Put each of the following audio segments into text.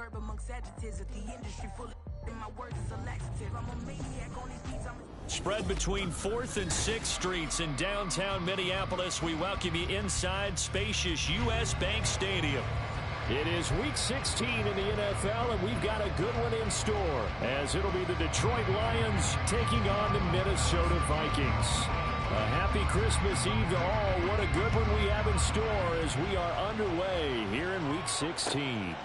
verb amongst adjectives of the industry full of my words is a laxative. I'm a maniac on these beats. Spread between 4th and 6th Streets in downtown Minneapolis. We welcome you inside spacious U.S. Bank Stadium. It is Week 16 in the NFL, and we've got a good one in store, as it'll be the Detroit Lions taking on the Minnesota Vikings. A happy Christmas Eve to all. What a good one we have in store as we are underway here in Week 16.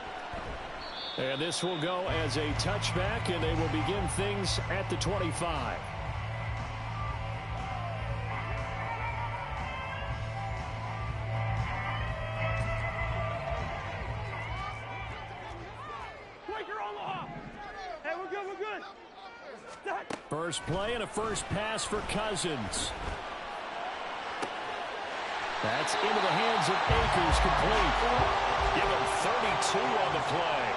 And this will go as a touchback, and they will begin things at the 25. First play and a first pass for Cousins. That's into the hands of Akers, complete. Give him 32 on the play.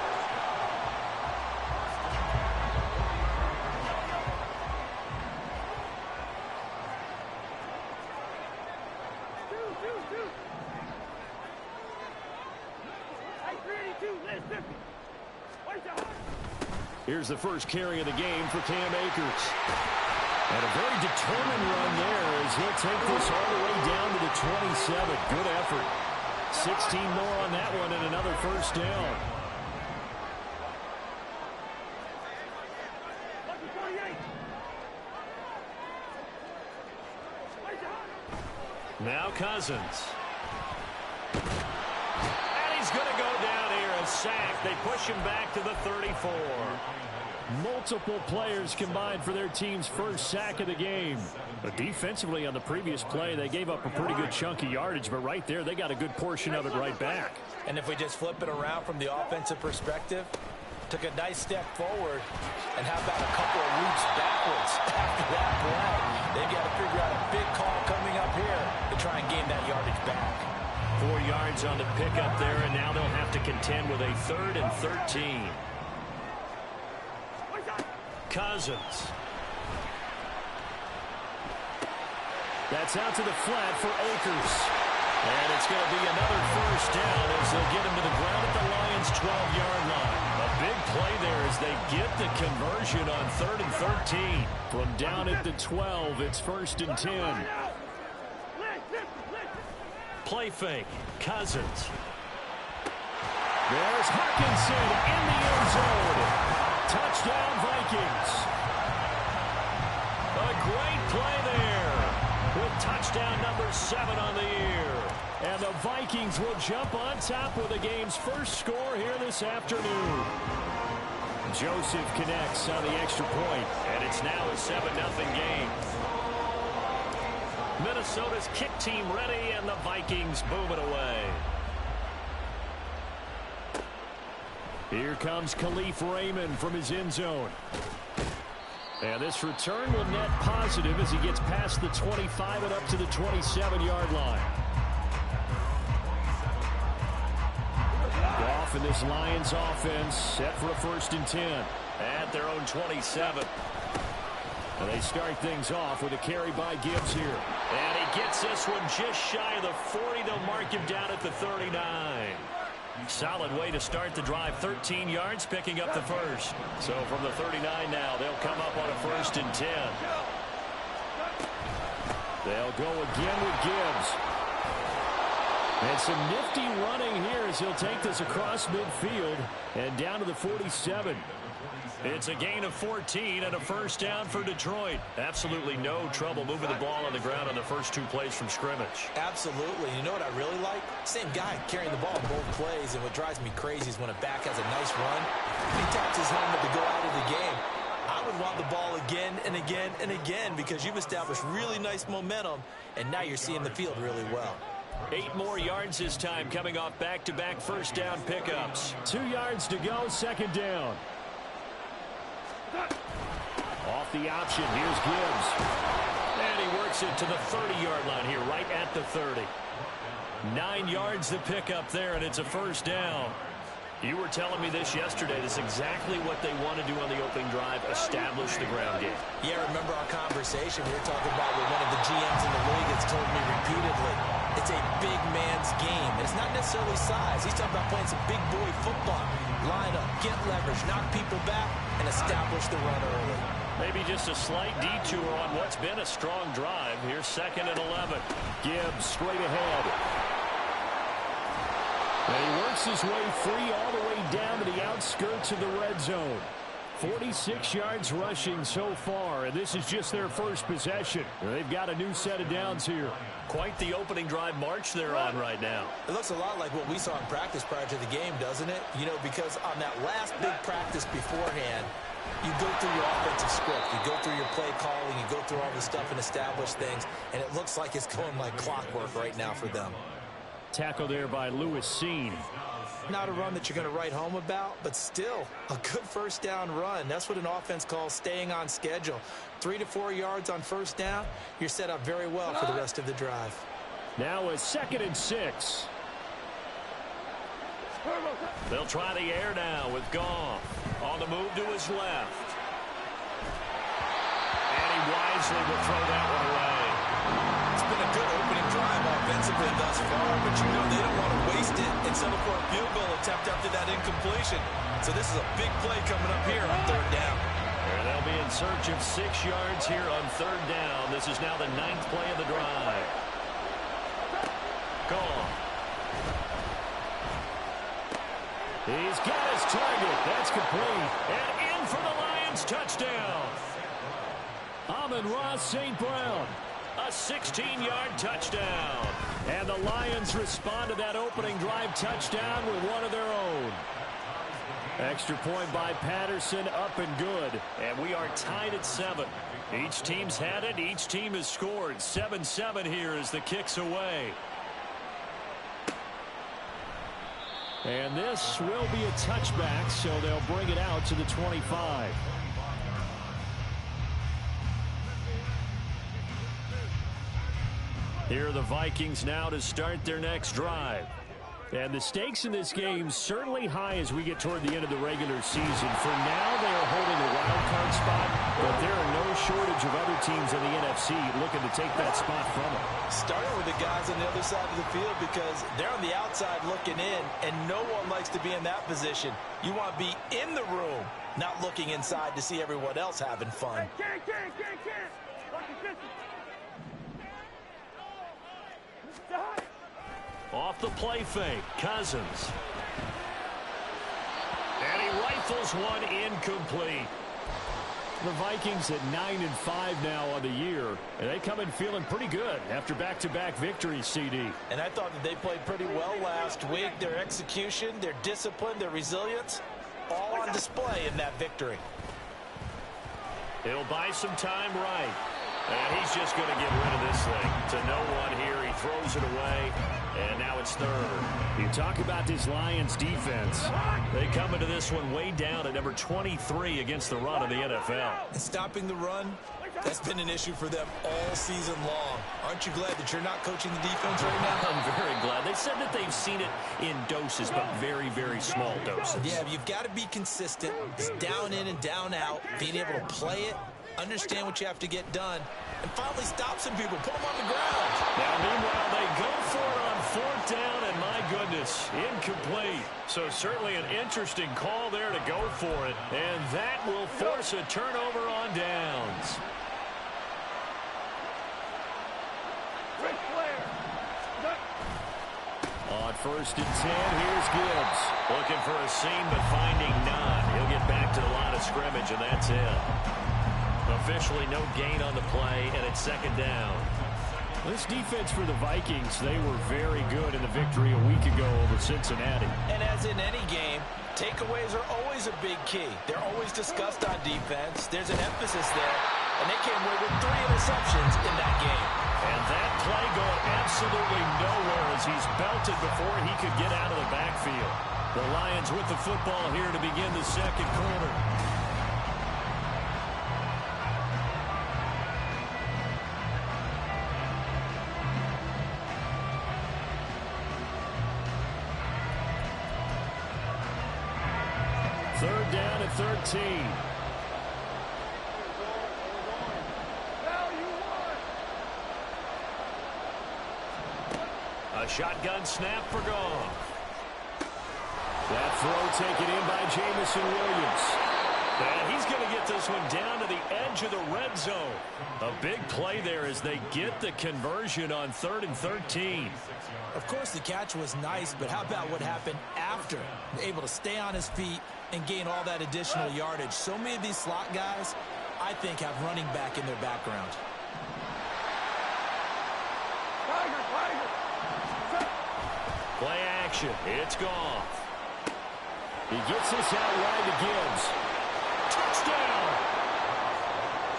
Here's the first carry of the game for Cam Akers. And a very determined run there as he'll take this all the way down to the 27. Good effort. 16 more on that one and another first down. Now Cousins. And he's going to go down here and sack. They push him back to the 34. Multiple players combined for their team's first sack of the game. But defensively on the previous play, they gave up a pretty good chunk of yardage, but right there, they got a good portion of it right back. And if we just flip it around from the offensive perspective, took a nice step forward, and how about a couple of leaps backwards after that play? They've got to figure out a big call coming up here to try and gain that yardage back. 4 yards on the pickup there, and now they'll have to contend with a 3rd and 13. Cousins. That's out to the flat for Akers. And it's going to be another first down as they'll get him to the ground at the Lions' 12-yard line. A big play there as they get the conversion on 3rd and 13. From down at the 12, it's 1st and 10. Play fake. Cousins. There's Hawkinson in the end zone. Touchdown, Vikings. A great play there with touchdown number 7 on the year. And the Vikings will jump on top with the game's first score here this afternoon. Joseph connects on the extra point, and it's now a 7-0 game. Minnesota's kick team ready, and the Vikings boom it away. Here comes Khalif Raymond from his end zone. And this return will net positive as he gets past the 25 and up to the 27-yard line. Off in this Lions offense, set for a 1st and 10 at their own 27. And they start things off with a carry by Gibbs here. And he gets this one just shy of the 40. They'll mark him down at the 39. Solid way to start the drive. 13 yards, picking up the first. So from the 39 now, they'll come up on a 1st and 10. They'll go again with Gibbs. And some nifty running here as he'll take this across midfield and down to the 47. It's a gain of 14 and a first down for Detroit. Absolutely no trouble moving the ball on the ground on the first 2 plays from scrimmage. Absolutely. You know what I really like? Same guy carrying the ball in both plays, and what drives me crazy is when a back has a nice run, he taps his helmet to go out of the game. I would want the ball again and again and again because you've established really nice momentum, and now you're seeing the field really well. 8 more yards this time coming off back-to-back first down pickups. 2 yards to go, 2nd down. Off the option, here's Gibbs. And he works it to the 30-yard line here, right at the 30. 9 yards to pick up there, and it's a first down. You were telling me this yesterday. This is exactly what they want to do on the opening drive, establish the ground game. Yeah, remember our conversation. We were talking about what one of the GMs in the league has told me repeatedly. It's a big man's game. It's not necessarily size. He's talking about playing some big boy football. Line up, get leverage, knock people back, and establish the run early. Maybe just a slight detour on what's been a strong drive. Here's 2nd and 11. Gibbs straight ahead. And he works his way free all the way down to the outskirts of the red zone. 46 yards rushing so far, and this is just their first possession. They've got a new set of downs here. Quite the opening drive march they're on right now. It looks a lot like what we saw in practice prior to the game, doesn't it? You know, because on that last big practice beforehand, you go through your offensive script, you go through your play calling, you go through all this stuff and establish things, and it looks like it's going like clockwork right now for them. Tackle there by Lewis Seen. Not a run that you're going to write home about, but still a good first down run. That's what an offense calls staying on schedule. 3 to 4 yards on first down, you're set up very well for the rest of the drive. Now a 2nd and 6. They'll try the air now with Goff. On the move to his left. And he wisely will throw that one away. It's been a good opening drive offensively thus far, but you know they don't want to waste it and settle for a field goal attempt after that incompletion. So this is a big play coming up here on 3rd down. And they'll be in search of 6 yards here on 3rd down. This is now the 9th play of the drive. Goff. He's got his target. That's complete. And in for the Lions touchdown. Amon-Ra St. Brown. A 16-yard touchdown. And the Lions respond to that opening drive touchdown with one of their own. Extra point by Patterson, up and good. And we are tied at 7. Each team's had it. Each team has scored. 7-7 here as the kick's away. And this will be a touchback, so they'll bring it out to the 25. Here are the Vikings now to start their next drive. And the stakes in this game certainly high as we get toward the end of the regular season. For now, they are holding a wild card spot, but there are no shortage of other teams in the NFC looking to take that spot from them. Starting with the guys on the other side of the field because they're on the outside looking in, and no one likes to be in that position. You want to be in the room, not looking inside to see everyone else having fun. Off the play fake, Cousins. And he rifles one incomplete. The Vikings at 9-5 now on the year, and they come in feeling pretty good after back-to-back victories, CD. And I thought that they played pretty well last week. Their execution, their discipline, their resilience, all on display in that victory. He'll buy some time right. And he's just going to get rid of this thing to no one here. He throws it away, and now it's 3rd. You talk about this Lions defense. They come into this one way down at number 23 against the run of the NFL. And stopping the run, that's been an issue for them all season long. Aren't you glad that you're not coaching the defense right now? I'm very glad. They said that they've seen it in doses, but very, very small doses. Yeah, you've got to be consistent. It's down in and down out, being able to play it, understand what you have to get done, and finally stop some people, put them on the ground. Now, meanwhile, they go for it on 4th down, and my goodness, incomplete. So certainly an interesting call there to go for it, and that will force a turnover on downs. On 1st and 10, here's Gibbs. Looking for a seam, but finding none. He'll get back to the line of scrimmage, and that's it. Officially no gain on the play, and it's 2nd down. This defense for the Vikings, they were very good in the victory a week ago over Cincinnati. And as in any game, takeaways are always a big key. They're always discussed on defense. There's an emphasis there, and they came away with 3 interceptions in that game. And that play going absolutely nowhere as he's belted before he could get out of the backfield. The Lions with the football here to begin the 2nd quarter. Third down at 13. A shotgun snap for Goff. That throw taken in by Jamison Williams. And he's going to get this one down to the edge of the red zone. A big play there as they get the conversion on 3rd and 13. Of course, the catch was nice, but how about what happened after? Able to stay on his feet and gain all that additional yardage. So many of these slot guys, I think, have running back in their background. Play action. It's gone. He gets this out wide to Gibbs. Touchdown!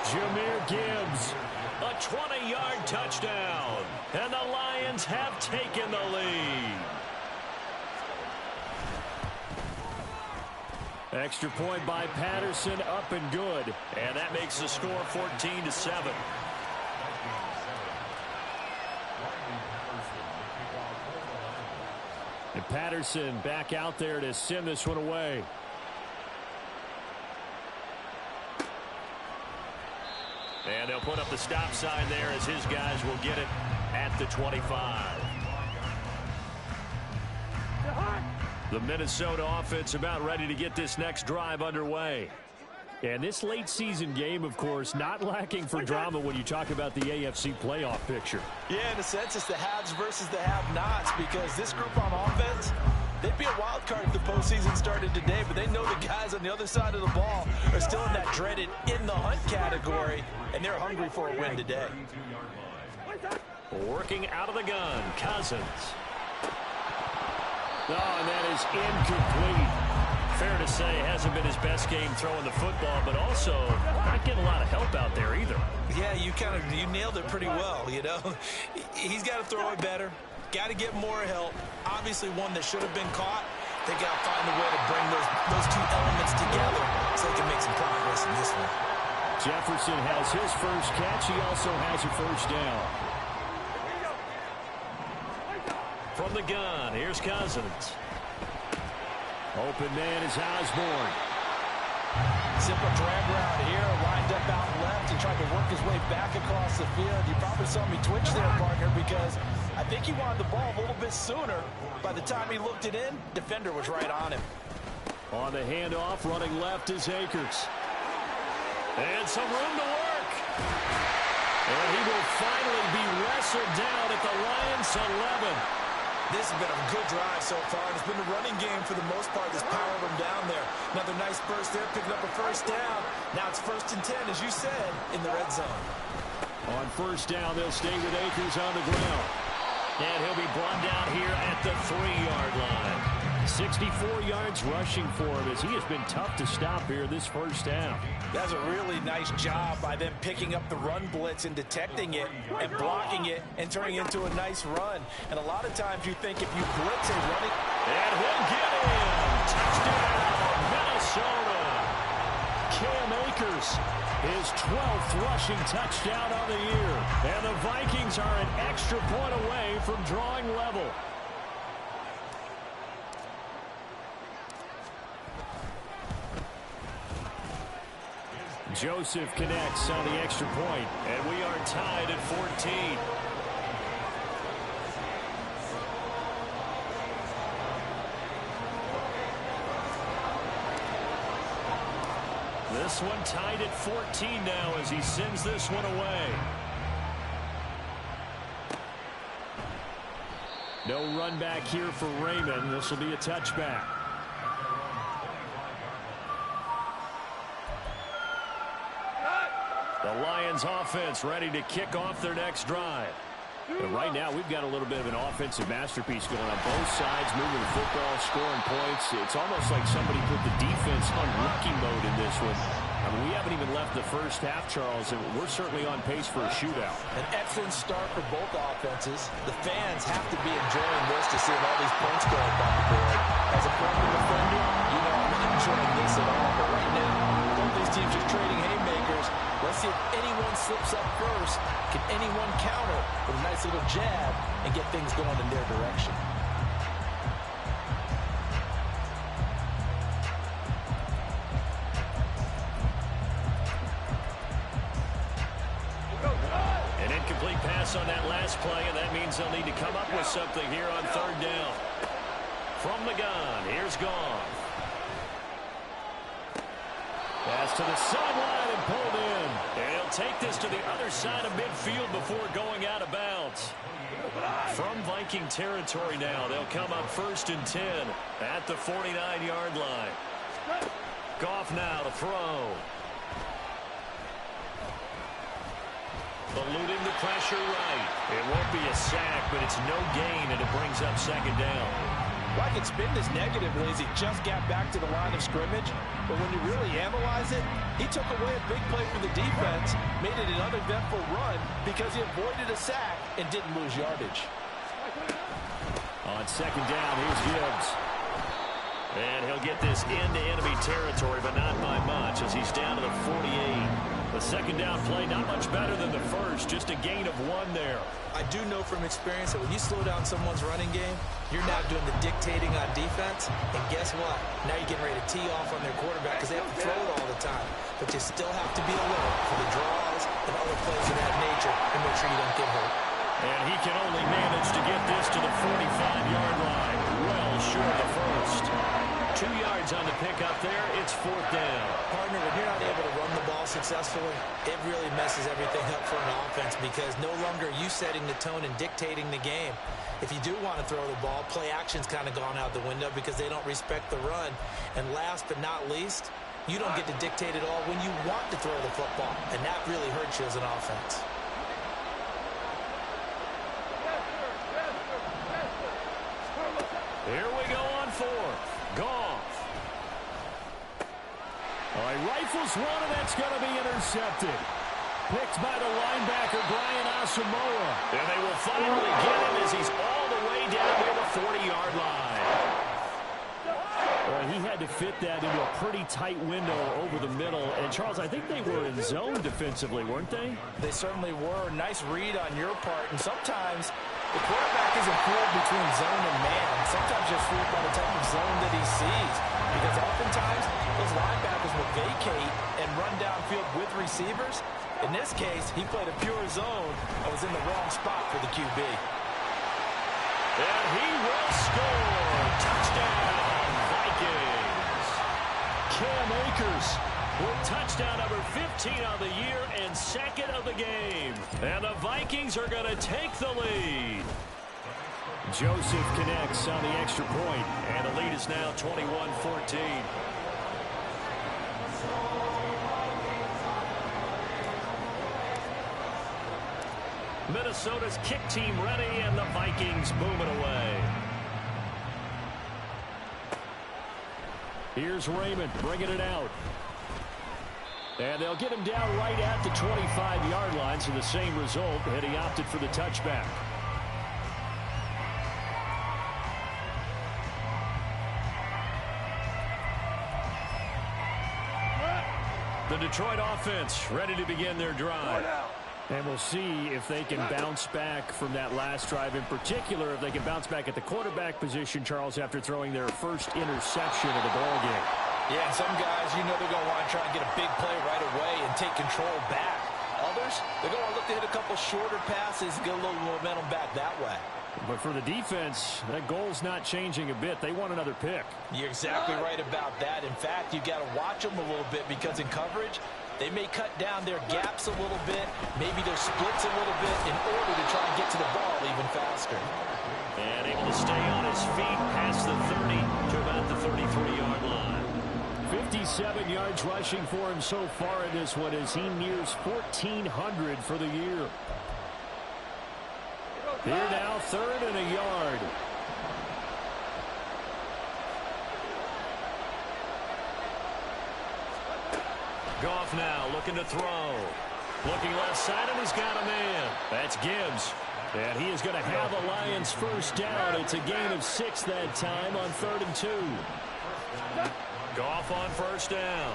Jahmyr Gibbs. A 20-yard touchdown. And the Lions have taken the lead. Extra point by Patterson, up and good. And that makes the score 14-7. And Patterson back out there to send this one away. And they'll put up the stop sign there as his guys will get it at the 25. The Minnesota offense about ready to get this next drive underway. And this late season game, of course, not lacking for drama when you talk about the AFC playoff picture. Yeah, in a sense, it's the haves versus the have-nots, because this group on offense, they'd be a wild card if the postseason started today, but they know the guys on the other side of the ball are still in that dreaded in-the-hunt category, and they're hungry for a win today. Working out of the gun, Cousins. Oh, and that is incomplete. Fair to say, hasn't been his best game throwing the football, but also not getting a lot of help out there either. Yeah, you nailed it pretty well, you know. He's got to throw it better, got to get more help. Obviously one that should have been caught. They got to find a way to bring those two elements together so they can make some progress in this one. Jefferson has his first catch. He also has a first down. From the gun, here's Cousins. Open man is Osborne. Simple drag route here, lined up out left and tried to work his way back across the field. You probably saw me twitch there, partner, because I think he wanted the ball a little bit sooner. By the time he looked it in, defender was right on him. On the handoff, running left is Akers. And some room to work. And he will finally be wrestled down at the Lions 11. This has been a good drive so far. It's been the running game for the most part that's powered them down there. Another nice burst there, picking up a first down. Now it's 1st and 10, as you said, in the red zone. On first down, they'll stay with Akers on the ground. And he'll be brought down here at the 3-yard line. 64 yards rushing for him as he has been tough to stop here this first down. That's a really nice job by them picking up the run blitz and detecting it and blocking it and turning it into a nice run. And a lot of times you think if you blitz a running... And he'll get in! Touchdown, Minnesota! Cam Akers, his 12th rushing touchdown on the year. And the Vikings are an extra point away from drawing level. Joseph connects on the extra point, and we are tied at 14. This one tied at 14 now as he sends this one away. No run back here for Raymond. This will be a touchback. The Lions offense ready to kick off their next drive. And right now we've got a little bit of an offensive masterpiece going on both sides, moving the football, scoring points. It's almost like somebody put the defense on rookie mode in this one. I mean, we haven't even left the first half, Charles, and we're certainly on pace for a shootout. An excellent start for both offenses. The fans have to be enjoying this to see all these points go up on the board. As a former defender, you know I'm not enjoying this at all. But right now, both these teams just trading haymakers. Let's see if anyone slips up first. Can anyone counter with a nice little jab and get things going in their direction? An incomplete pass on that last play, and that means they'll need to come up with something here on 3rd down. From the gun, here's Goff. Pass to the sideline and pulled in. And he'll take this to the other side of midfield before going out of bounds. From Viking territory now, they'll come up 1st and 10 at the 49-yard line. Goff now to throw. Eluding the pressure right. It won't be a sack, but it's no gain, and it brings up 2nd down. Well, I can spin this negatively as he just got back to the line of scrimmage. But when you really analyze it, he took away a big play for the defense, made it an uneventful run because he avoided a sack and didn't lose yardage. On 2nd down, here's Gibbs. And he'll get this into enemy territory, but not by much as he's down to the 48. The 2nd down play, not much better than the first, just a gain of 1 there. I do know from experience that when you slow down someone's running game, you're now doing the dictating on defense. And guess what? Now you're getting ready to tee off on their quarterback because they have to throw it all the time. But you still have to be alert for the draws and other plays of that nature and make sure you don't get hurt. And he can only manage to get this to the 45-yard line. Well short of the first. 2 yards on the pickup there. It's 4th down. Partner, when you're not able to run the ball successfully, it really messes everything up for an offense because no longer are you setting the tone and dictating the game. If you do want to throw the ball, play action's kind of gone out the window because they don't respect the run. And last but not least, you don't get to dictate it all when you want to throw the football. And that really hurts you as an offense. Here we go on 4th. Goff. He rifles one, and that's going to be intercepted. Picked by the linebacker, Brian Asamoah. And they will finally get him as he's all the way down near the 40-yard line. Well, he had to fit that into a pretty tight window over the middle. And, Charles, I think they were in zone defensively, weren't they? They certainly were. Nice read on your part. And sometimes the quarterback isn't fooled between zone and man. Sometimes you're fooled by the type of zone that he sees. Because oftentimes, those linebackers will vacate and run downfield with receivers. In this case, he played a pure zone and was in the wrong spot for the QB. And he will score. Touchdown, Vikings. Cam Akers with touchdown number 15 on the year and 2nd of the game. And the Vikings are going to take the lead. Joseph connects on the extra point, and the lead is now 21-14. Minnesota's kick team ready, and the Vikings boom it away. Here's Raymond bringing it out. And they'll get him down right at the 25-yard line, so the same result, and he opted for the touchback. The Detroit offense ready to begin their drive. And we'll see if they can bounce back from that last drive. In particular, if they can bounce back at the quarterback position, Charles, after throwing their first interception of the ballgame. Yeah, and some guys, you know they're going to want to try and get a big play right away and take control back. Others, they're going to look to hit a couple shorter passes, get a little momentum back that way. But for the defense, that goal's not changing a bit. They want another pick. You're exactly right about that. In fact, you got to watch them a little bit because in coverage, they may cut down their gaps a little bit, maybe their splits a little bit in order to try and get to the ball even faster. And able to stay on his feet past the 30 to about the 33-yard line. 57 yards rushing for him so far in this one as he nears 1,400 for the year. Here now, 3rd and a yard. Goff now looking to throw. Looking left side, and he's got a man. That's Gibbs. And he is going to have a Lions first down. It's a gain of 6 that time on 3rd and 2. Goff on first down.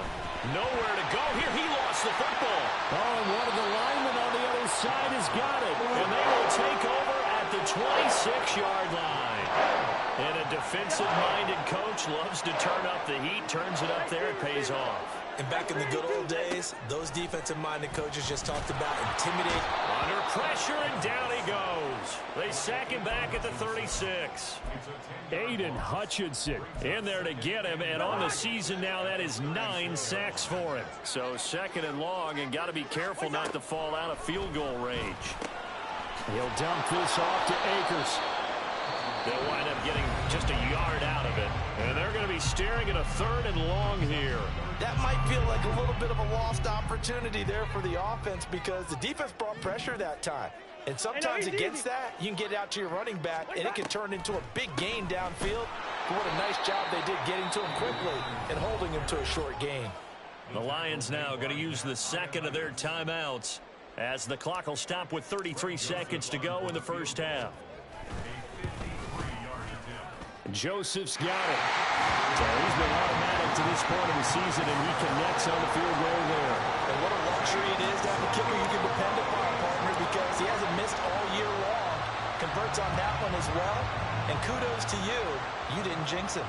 Nowhere to go here. He lost the football. Oh, and one of the linemen on the other side has got it. And they will take over at the 26-yard line. And a defensive-minded coach loves to turn up the heat, turns it up there, it pays off. And back in the good old days, those defensive-minded coaches just talked about intimidate. Under pressure, and down he goes. They sack him back at the 36. Aiden Hutchinson in there to get him, and on the season now, that is 9 sacks for him. So second and long, and got to be careful not to fall out of field goal range. He'll dump this off to Akers. They'll wind up getting just a yard out of it. And they're going to be staring at a 3rd and long here. That might feel like a little bit of a lost opportunity there for the offense because the defense brought pressure that time. And sometimes against that, you can get out to your running back, and it can turn into a big gain downfield. But what a nice job they did getting to him quickly and holding him to a short gain. The Lions now going to use the second of their timeouts as the clock will stop with 33 seconds to go in the first half. Joseph's got it. So he's been automatic to this point of the season, and he connects on the field goal there. And what a luxury it is to have a kicker you can depend upon, partner, because he hasn't missed all year long. Converts on that one as well. And kudos to you. You didn't jinx him.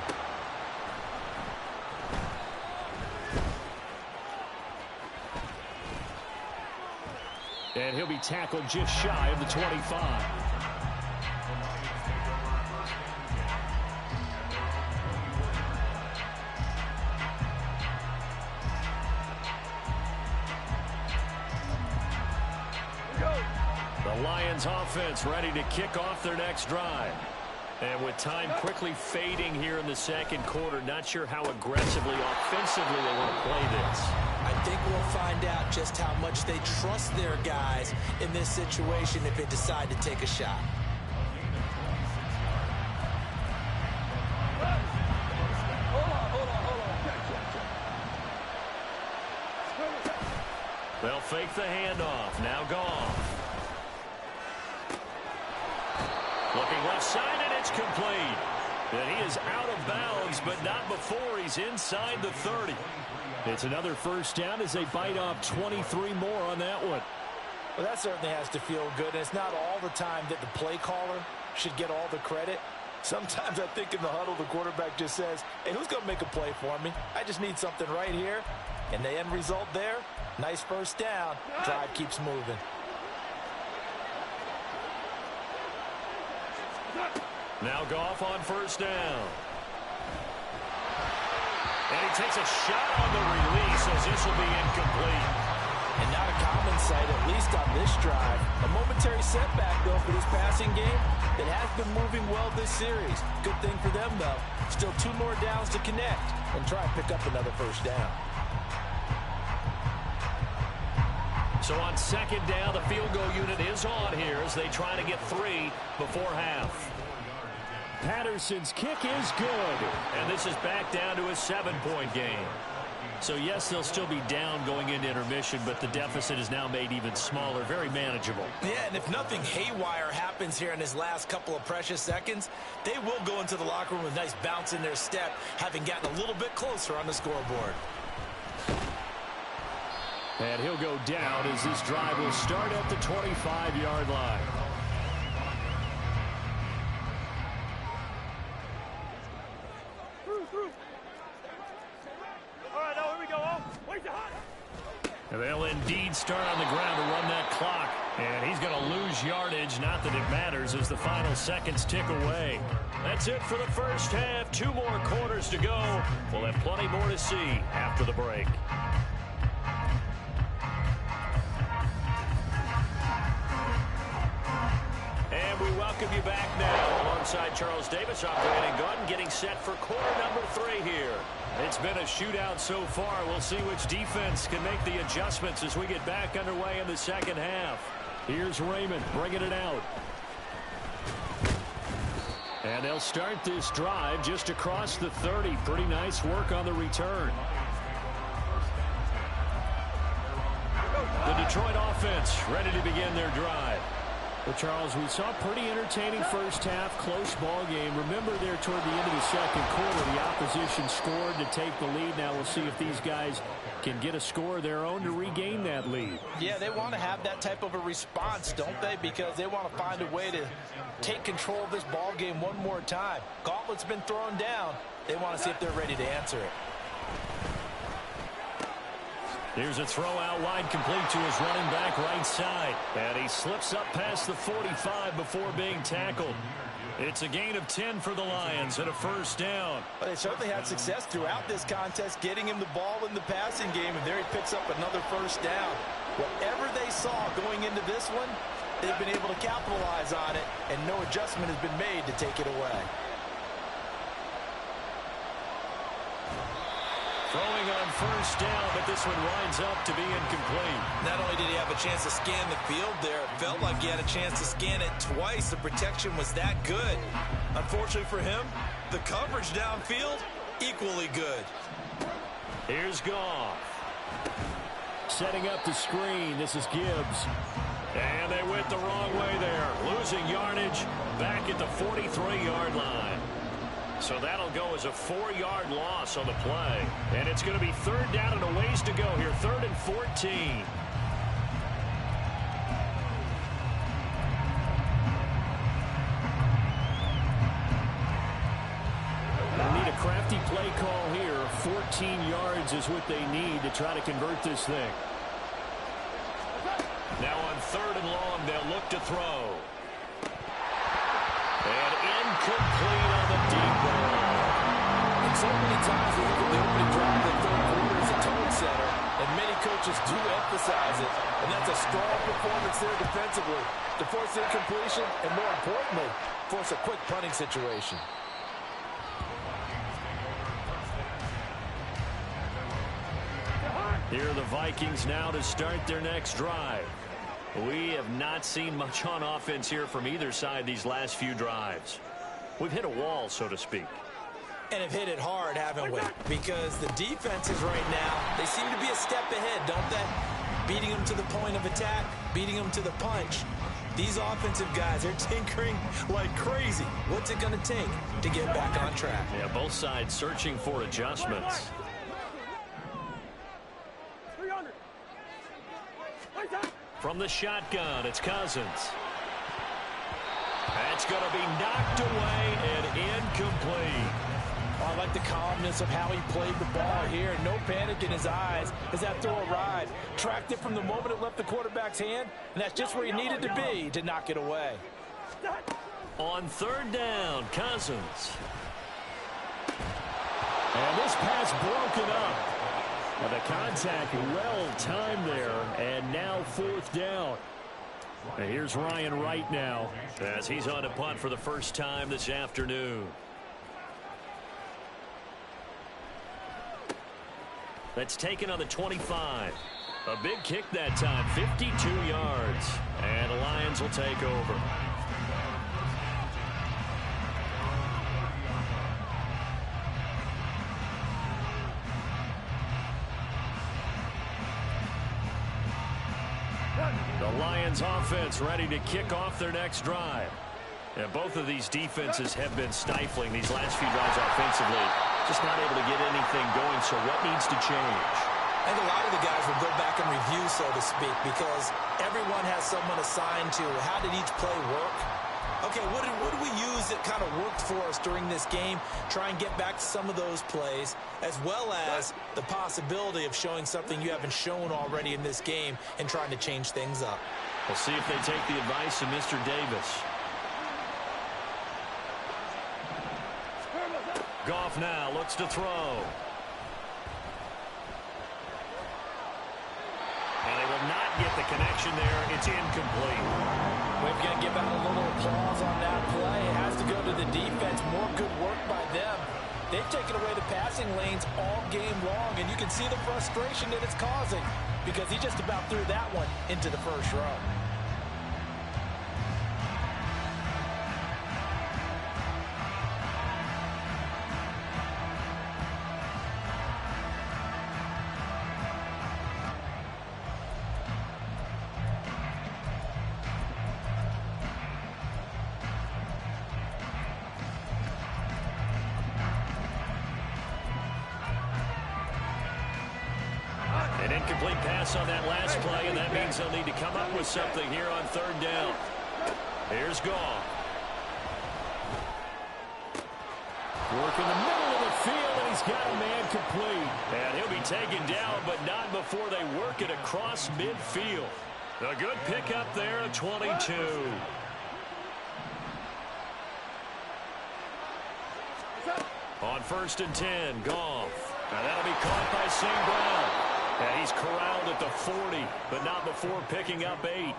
And he'll be tackled just shy of the 25. The Lions offense ready to kick off their next drive. And with time quickly fading here in the second quarter, not sure how aggressively, offensively they want to play this. I think we'll find out just how much they trust their guys in this situation if they decide to take a shot. They'll fake the handoff. Now Goff. Looking left side, and it's complete. And he is out of bounds, but not before he's inside the 30. It's another first down as they bite off 23 more on that one. Well, that certainly has to feel good, and it's not all the time that the play caller should get all the credit. Sometimes I think in the huddle, the quarterback just says, hey, who's going to make a play for me? I just need something right here. And the end result there, nice first down. Drive keeps moving. Now Goff on first down. And he takes a shot on the release as this will be incomplete. And not a common sight, at least on this drive. A momentary setback, though, for this passing game that has been moving well this series. Good thing for them, though. Still 2 more downs to connect and try and pick up another first down. So on second down, the field goal unit is on here as they try to get 3 before half. Patterson's kick is good. And this is back down to a 7-point game. So, yes, they'll still be down going into intermission, but the deficit is now made even smaller, very manageable. Yeah, and if nothing haywire happens here in his last couple of precious seconds, they will go into the locker room with a nice bounce in their step, having gotten a little bit closer on the scoreboard. And he'll go down as this drive will start at the 25-yard line. And they'll indeed start on the ground to run that clock. And he's going to lose yardage. Not that it matters as the final seconds tick away. That's it for the first half. 2 more quarters to go. We'll have plenty more to see after the break. And we welcome you back now. Alongside Charles Davis, I'm Brandon Gunn, getting set for quarter number 3 here. It's been a shootout so far. We'll see which defense can make the adjustments as we get back underway in the second half. Here's Raymond bringing it out. And they'll start this drive just across the 30. Pretty nice work on the return. The Detroit offense ready to begin their drive. Well, Charles, we saw a pretty entertaining first half, close ball game. Remember there toward the end of the second quarter, the opposition scored to take the lead. Now we'll see if these guys can get a score of their own to regain that lead. Yeah, they want to have that type of a response, don't they? Because they want to find a way to take control of this ball game one more time. Gauntlet's been thrown down. They want to see if they're ready to answer it. Here's a throw out wide, complete to his running back right side. And he slips up past the 45 before being tackled. It's a gain of 10 for the Lions and a first down. Well, they certainly had success throughout this contest, getting him the ball in the passing game, and there he picks up another first down. Whatever they saw going into this one, they've been able to capitalize on it, and no adjustment has been made to take it away. Throwing on first down, but this one winds up to be incomplete. Not only did he have a chance to scan the field there, it felt like he had a chance to scan it twice. The protection was that good. Unfortunately for him, the coverage downfield, equally good. Here's Goff. Setting up the screen, this is Gibbs. And they went the wrong way there. Losing yardage back at the 43-yard line. So that'll go as a 4-yard loss on the play. And it's going to be third down and a ways to go here. 3rd and 14. They need a crafty play call here. 14 yards is what they need to try to convert this thing. Now on 3rd and long, they'll look to throw. And incomplete on the deep ball. And so many times we look at the opening drive of the third quarter as a tone setter, and many coaches do emphasize it, and that's a strong performance there defensively to force incompletion and, more importantly, force a quick punting situation. Here are the Vikings now to start their next drive. We have not seen much on offense here from either side these last few drives. We've hit a wall, so to speak. And have hit it hard, haven't we? Because the defenses right now, they seem to be a step ahead, don't they? Beating them to the point of attack, beating them to the punch. These offensive guys are tinkering like crazy. What's it going to take to get back on track? Yeah, both sides searching for adjustments. From the shotgun, it's Cousins. That's going to be knocked away and incomplete. I like the calmness of how he played the ball here. No panic in his eyes as that throw arrived. Tracked it from the moment it left the quarterback's hand, and that's just where he needed to be to knock it away. On 3rd down, Cousins. And this pass broken up. And the contact well timed there, and now 4th down. And here's Ryan Wright now as he's on a punt for the first time this afternoon. That's taken on the 25. A big kick that time, 52 yards. And the Lions will take over. The Lions offense ready to kick off their next drive. And both of these defenses have been stifling these last few drives offensively. Just not able to get anything going, so what needs to change? I think a lot of the guys will go back and review, so to speak, because everyone has someone assigned to how did each play work. Okay, what did we use that kind of worked for us during this game? Try and get back to some of those plays, as well as the possibility of showing something you haven't shown already in this game and trying to change things up. We'll see if they take the advice of Mr. Davis. Goff now looks to throw. And they will not get the connection there. It's incomplete. We've got to give out a little applause on that play. It has to go to the defense. More good work by them. They've taken away the passing lanes all game long, and you can see the frustration that it's causing because he just about threw that one into the first row. An incomplete pass on that last play, and that means they'll need to come up with something here on 3rd down. Here's Goff. Work in the middle of the field, and He's got a man complete. And he'll be taken down, but not before they work it across midfield. A good pickup there at 22. On 1st and 10, Goff. And that'll be caught by St. Brown. And he's corralled at the 40, but not before picking up 8.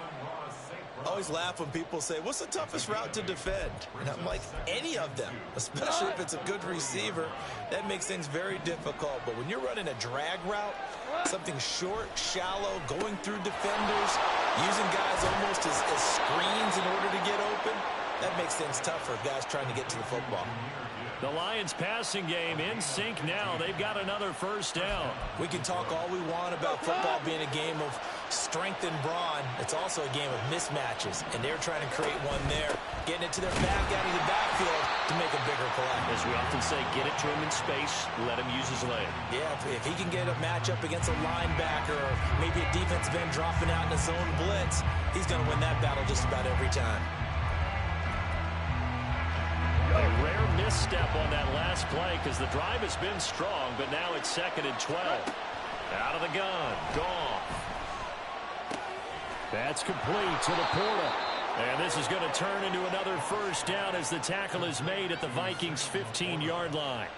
I always laugh when people say, what's the toughest route to defend? And I'm like, any of them, especially if it's a good receiver. That makes things very difficult. But when you're running a drag route, something short, shallow, going through defenders, using guys almost as screens in order to get open, that makes things tough for guys trying to get to the football. The Lions passing game in sync now. They've got another first down. We can talk all we want about football being a game of strength and brawn. It's also a game of mismatches, and they're trying to create one there, getting it to their back out of the backfield to make a bigger play. As we often say, get it to him in space, let him use his leg. Yeah, if he can get a matchup against a linebacker or maybe a defensive end dropping out in a zone blitz, he's going to win that battle just about every time. A rare misstep on that last play because the drive has been strong, but now it's 2nd and 12. Out of the gun, Goff. That's complete to Laporta. And this is going to turn into another first down as the tackle is made at the Vikings' 15-yard line.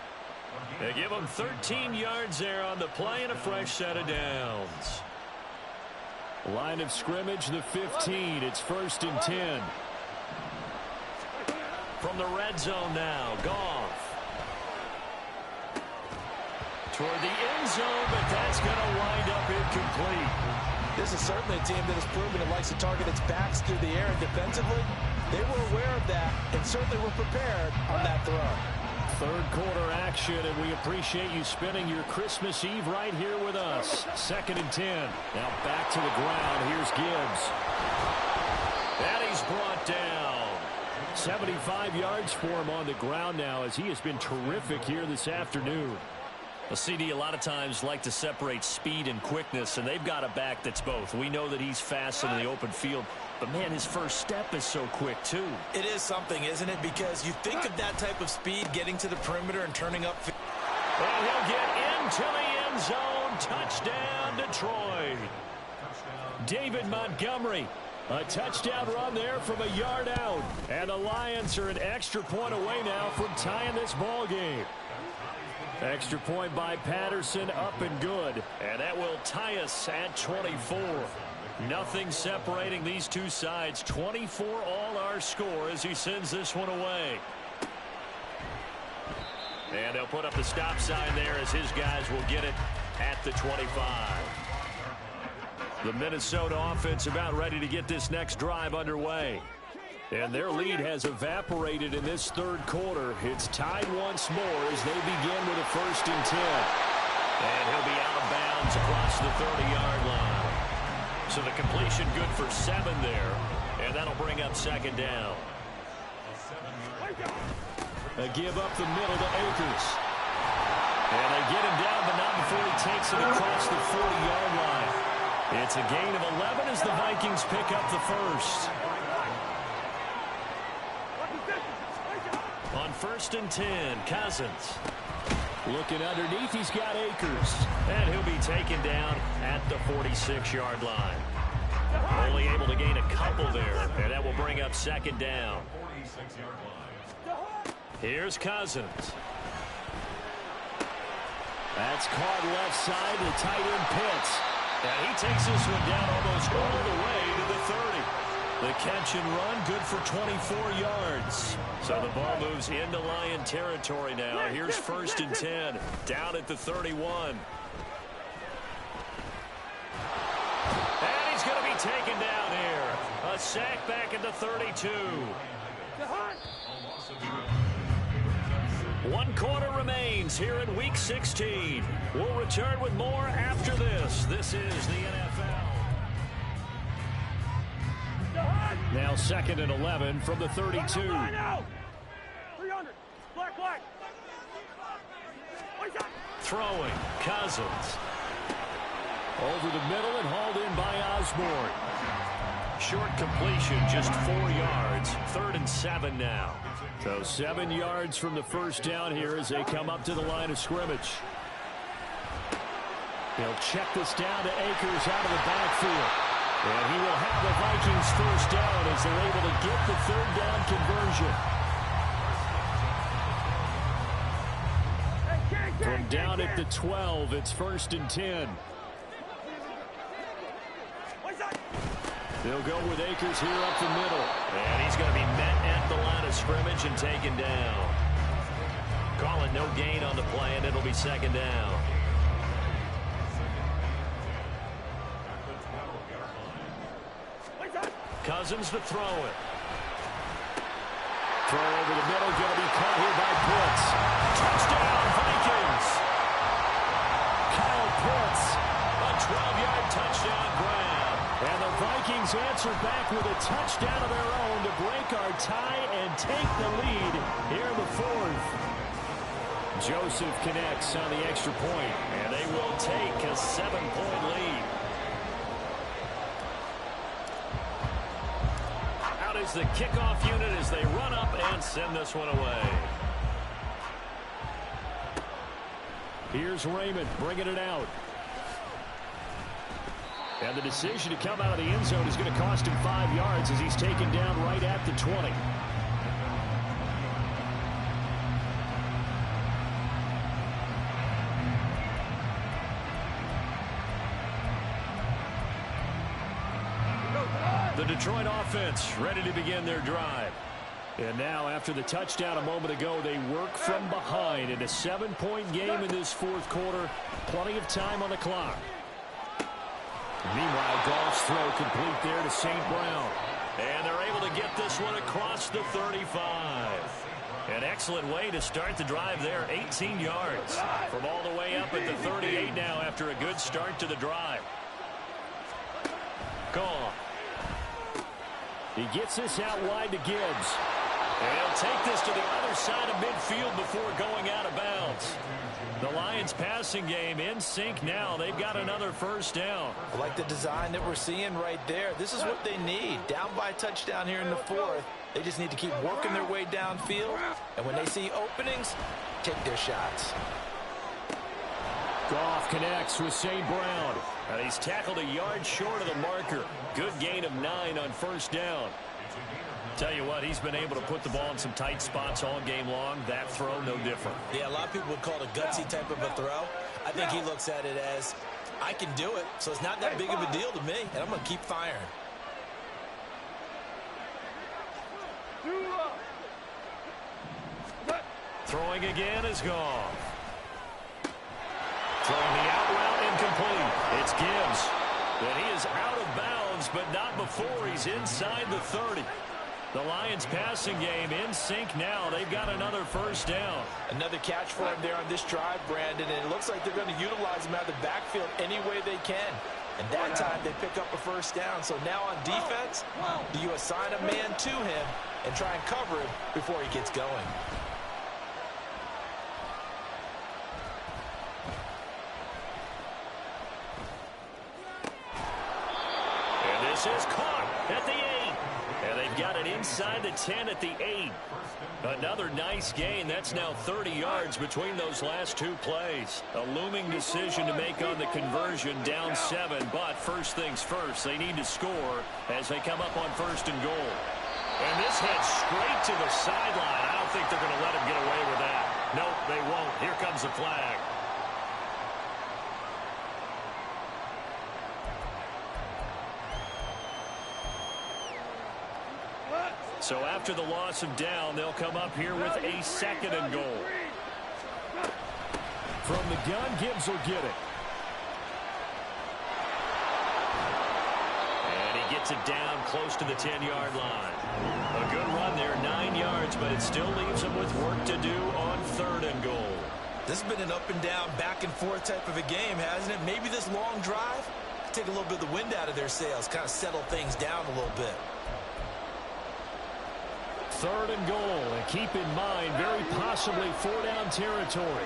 They give them 13 yards there on the play and a fresh set of downs. Line of scrimmage, the 15. It's 1st and 10. From the red zone now, Goff. Toward the end zone, but that's going to wind up incomplete. This is certainly a team that has proven it likes to target its backs through the air, and defensively, they were aware of that and certainly were prepared on that throw. 3rd quarter action, and we appreciate you spending your Christmas Eve right here with us. 2nd and 10. Now back to the ground. Here's Gibbs. And he's brought down. 75 yards for him on the ground now as he has been terrific here this afternoon. A CD a lot of times like to separate speed and quickness, and they've got a back that's both. We know that he's fast in the open field, but man, his first step is so quick too. It is something, isn't it? Because you think of that type of speed getting to the perimeter and turning up. And he'll get into the end zone. Touchdown, Detroit. David Montgomery. A touchdown run there from a yard out. And the Lions are an extra point away now from tying this ball game. Extra point by Patterson, up and good. And that will tie us at 24. Nothing separating these two sides. 24 all our score as he sends this one away. And they'll put up the stop sign there as his guys will get it at the 25. The Minnesota offense about ready to get this next drive underway. And their lead has evaporated in this 3rd quarter. It's tied once more as they begin with a 1st and 10. And he'll be out of bounds across the 30-yard line. So the completion good for 7 there. And that'll bring up 2nd down. A give up the middle to Akers. And they get him down, but not before he takes it across the 40-yard line. It's a gain of 11 as the Vikings pick up the first. On 1st and 10, Cousins. Looking underneath, he's got Akers. And he'll be taken down at the 46-yard line. Only able to gain a couple there, and that will bring up 2nd down. Here's Cousins. That's caught left side, the tight end Pitts. And he takes this one down almost all the way to the 30. The catch and run, good for 24 yards. So the ball moves into Lion territory now. Here's 1st and 10, down at the 31. And he's going to be taken down here. A sack back at the 32. 1 quarter remains here in Week 16. We'll return with more after this. This is the NFL. Now 2nd and 11 from the 32. 300. Black. Throwing, Cousins. Over the middle and hauled in by Osborne. Short completion, just 4 yards. 3rd and 7 now. So 7 yards from the first down here as they come up to the line of scrimmage. He'll check this down to Akers out of the backfield. And he will have the Vikings first down as they're able to get the third down conversion. From down at the 12, it's 1st and 10. They'll go with Akers here up the middle. And he's going to be met at the line of scrimmage and taken down. Calling no gain on the play, and it'll be 2nd down. Cousins to throw it. Throw over the middle, going to be caught here by Pitts. Touchdown, Vikings! Kyle Pitts, a 12-yard touchdown grab. And the Vikings answer back with a touchdown of their own to break our tie and take the lead here in the 4th. Joseph connects on the extra point, and they will take a 7-point lead. Out is the kickoff unit as they run up and send this one away. Here's Raymond bringing it out. And the decision to come out of the end zone is going to cost him 5 yards as he's taken down right at the 20. The Detroit offense ready to begin their drive. And now, after the touchdown a moment ago, they work from behind in a 7-point game in this 4th quarter. Plenty of time on the clock. Meanwhile, Goff's throw complete there to St. Brown. And they're able to get this one across the 35. An excellent way to start the drive there, 18 yards. From all the way up at the 38 now after a good start to the drive. Goff. He gets this out wide to Gibbs. And he'll take this to the other side of midfield before going out of bounds. The Lions passing game in sync now. They've got another first down. I like the design that we're seeing right there. This is what they need. Down by a touchdown here in the 4th. They just need to keep working their way downfield. And when they see openings, take their shots. Goff connects with St. Brown. And he's tackled a yard short of the marker. Good gain of 9 on first down. Tell you what, he's been able to put the ball in some tight spots all game long. That throw, no different. Yeah, a lot of people would call it a gutsy type of a throw. I think he looks at it as, I can do it, so it's not that big of a deal to me, and I'm going to keep firing. Throwing again is Goff. Throwing the out route incomplete. It's Gibbs. And he is out of bounds, but not before he's inside the 30. The Lions passing game in sync now. They've got another first down. Another catch for him there on this drive, Brandon, and it looks like they're going to utilize him out of the backfield any way they can. And that time they pick up a first down. So now on defense, do you assign a man to him and try and cover him before he gets going? And this is caught at the 8. And they've got it inside the 10 at the 8. Another nice gain. That's now 30 yards between those last 2 plays. A looming decision to make on the conversion, down 7. But first things first, they need to score as they come up on 1st and goal. And this heads straight to the sideline. I don't think they're going to let him get away with that. Nope, they won't. Here comes the flag. So after the loss of down, they'll come up here with a 2nd and goal. From the gun, Gibbs will get it. And he gets it down close to the 10-yard line. A good run there, 9 yards, but it still leaves them with work to do on 3rd and goal. This has been an up and down, back and forth type of a game, hasn't it? Maybe this long drive take a little bit of the wind out of their sails, kind of settle things down a little bit. 3rd and goal, and keep in mind, very possibly 4-down territory.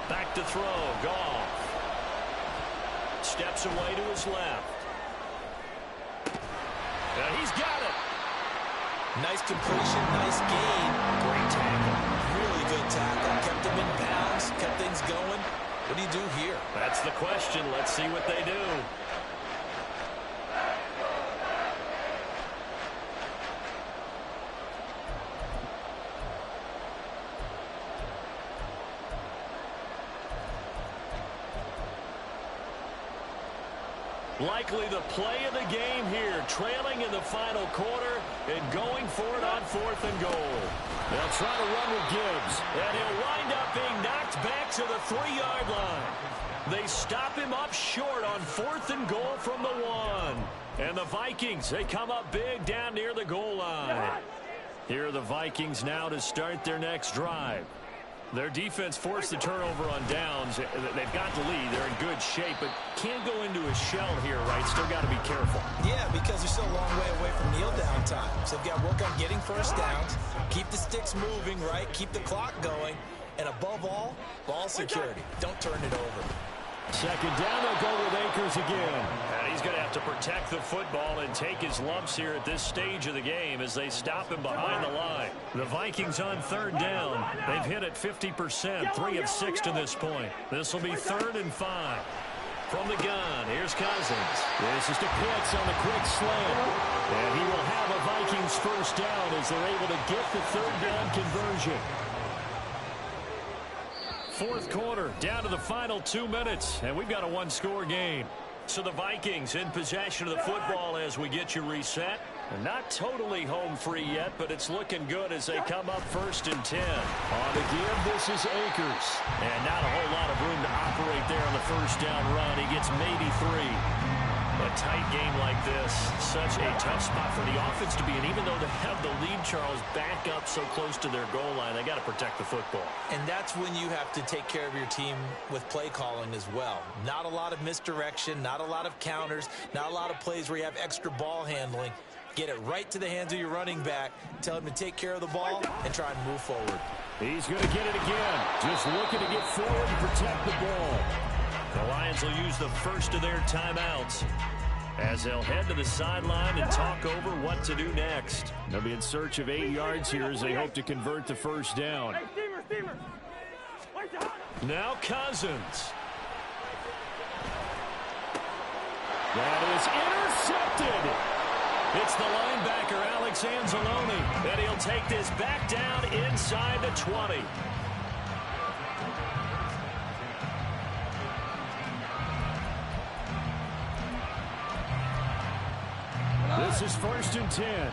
Back to throw, Goff. Steps away to his left. He's got it. Nice completion, nice gain. Great tackle. Really good tackle. Kept him in bounds, kept things going. What do you do here? That's the question. Let's see what they do. Likely the play of the game here, trailing in the final quarter and going for it on 4th and goal. They'll try to run with Gibbs, and he'll wind up being knocked back to the 3-yard line. They stop him up short on 4th and goal from the 1. And the Vikings, they come up big down near the goal line. Here are the Vikings now to start their next drive. Their defense forced the turnover on downs. They've got the lead. They're in good shape, but can't go into a shell here, right? Still got to be careful. Yeah, because they're still a long way away from kneel down time. So they've got to work on getting first downs, keep the sticks moving, right? Keep the clock going. And above all, ball security. Don't turn it over. Second down, they'll go with Akers again. And he's going to have to protect the football and take his lumps here at this stage of the game as they stop him behind the line. The Vikings on 3rd down. They've hit it 50%, 3 of 6 to this point. This will be 3rd and 5. From the gun, here's Cousins. This is to Pitts on the quick slant. And he will have a Vikings first down as they're able to get the 3rd down conversion. 4th quarter, down to the final 2 minutes, and we've got a 1-score game. So the Vikings in possession of the football as we get you reset. And not totally home free yet, but it's looking good as they come up 1st and 10. On the give, this is Akers. And not a whole lot of room to operate there on the first down run. He gets maybe 3. A tight game like this, such a tough spot for the offense to be in. Even though they have the lead, Charles, back up so close to their goal line, they got to protect the football. And that's when you have to take care of your team with play calling as well. Not a lot of misdirection, not a lot of counters, not a lot of plays where you have extra ball handling. Get it right to the hands of your running back, tell him to take care of the ball, and try and move forward. He's going to get it again. Just looking to get forward and protect the ball. The Lions will use the first of their timeouts as they'll head to the sideline and talk over what to do next. They'll be in search of 8 yards here as they hope to convert the first down. Now Cousins. That is intercepted. It's the linebacker, Alex Anzalone, and he'll take this back down inside the 20. This is 1st and 10.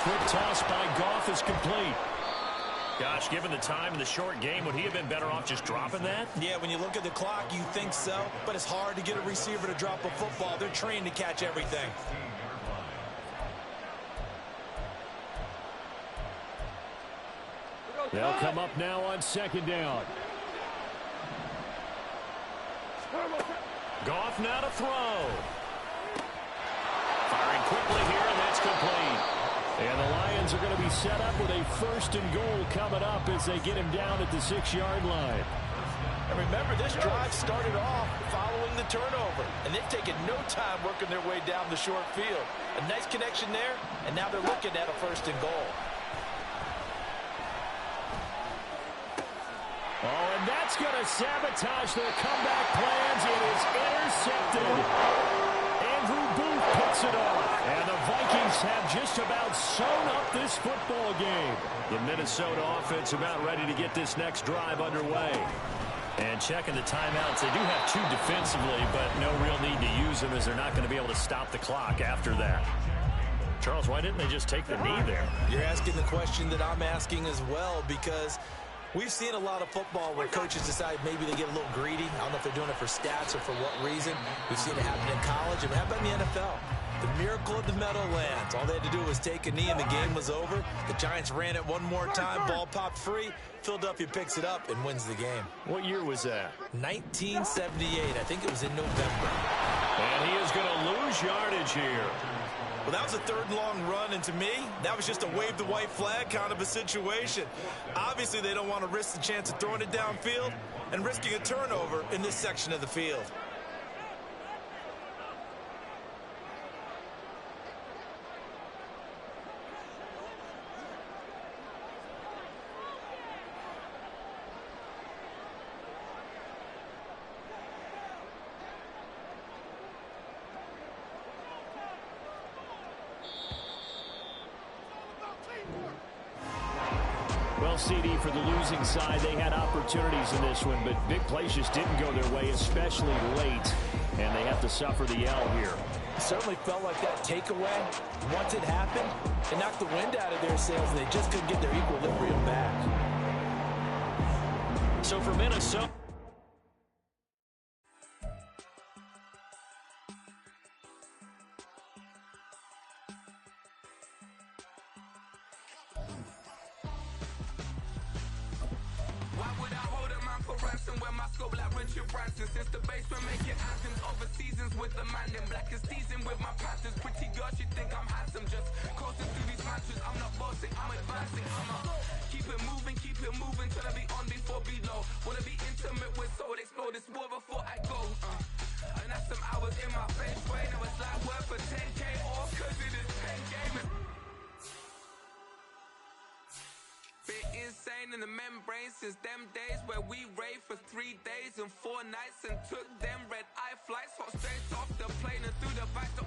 Quick toss by Goff is complete. Gosh, given the time in the short game, would he have been better off just dropping that? Yeah, when you look at the clock, you think so, but it's hard to get a receiver to drop a football. They're trained to catch everything. They'll come up now on 2nd down. Goff now to throw. Firing quickly here, and that's complete. And the Lions are going to be set up with a 1st and goal coming up as they get him down at the 6-yard line. And remember, this drive started off following the turnover, and they've taken no time working their way down the short field. A nice connection there, and now they're looking at a 1st and goal. Oh, and that's going to sabotage their comeback plans. It is intercepted. Andrew Booth picks it off. And the Vikings have just about sewn up this football game. The Minnesota offense about ready to get this next drive underway. And checking the timeouts, they do have 2 defensively, but no real need to use them as they're not going to be able to stop the clock after that. Charles, why didn't they just take the knee there? You're asking the question that I'm asking as well, because we've seen a lot of football where coaches decide maybe they get a little greedy. I don't know if they're doing it for stats or for what reason. We've seen it happen in college, and how about in the NFL? The miracle of the Meadowlands. All they had to do was take a knee, and the game was over. The Giants ran it one more time. Ball popped free. Philadelphia picks it up and wins the game. What year was that? 1978. I think it was in November. And he is going to lose yardage here. Well, that was a third and long run, and to me, that was just a wave the white flag kind of a situation. Obviously, they don't want to risk the chance of throwing it downfield and risking a turnover in this section of the field. Well, CD, for the losing side, they had opportunities in this one, but big plays just didn't go their way, especially late, and they have to suffer the L here. It certainly felt like that takeaway, once it happened, it knocked the wind out of their sails, and they just couldn't get their equilibrium back. So for Minnesota... Since the basement making anthems over seasons with the man in black is teasing with my patterns. Pretty girl, she think I'm handsome. Just coasting through these matches. I'm not bossing, I'm advancing. Keep it moving till I be on before below. Wanna be intimate with soul, explore this war before I go. And that's some hours in my face way. Now it's like work for 10K off, cause it is 10 gaming. Bit insane in the membrane since them days where we raved for 3 days and 4 nights and took them red eye flights. Hot straight off the plane and through the back to